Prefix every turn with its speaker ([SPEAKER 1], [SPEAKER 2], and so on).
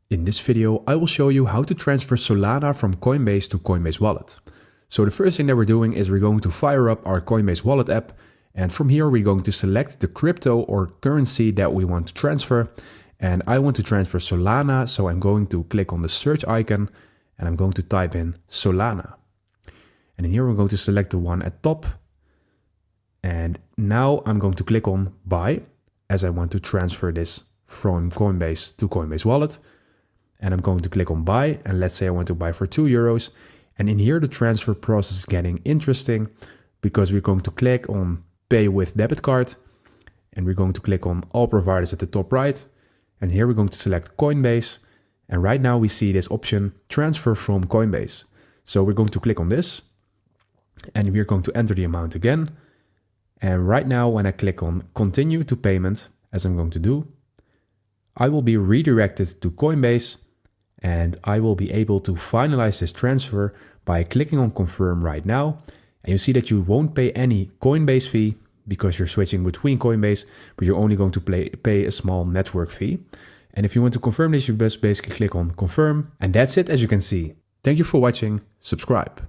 [SPEAKER 1] In this video, I will show you how to transfer Solana from Coinbase to Coinbase Wallet. So the first thing that we're doing is we're going to fire up our Coinbase Wallet app. And from here, we're going to select the crypto or currency that we want to transfer. And I want to transfer Solana. So I'm going to click on the search icon and I'm going to type in Solana. And in here, we're going to select the one at top. And now I'm going to click on buy as I want to transfer this from Coinbase to Coinbase Wallet. And I'm going to click on buy, and let's say I want to buy for €2. And in here, the transfer process is getting interesting because we're going to click on pay with debit card, and we're going to click on all providers at the top right. And here we're going to select Coinbase. And right now we see this option transfer from Coinbase. So we're going to click on this and we're going to enter the amount again. And right now, when I click on continue to payment, as I'm going to do, I will be redirected to Coinbase. And I will be able to finalize this transfer by clicking on confirm right now. And you see that you won't pay any Coinbase fee because you're switching between Coinbase, but you're only going to pay a small network fee. And if you want to confirm this, you just basically click on confirm. And that's it, as you can see. Thank you for watching. Subscribe.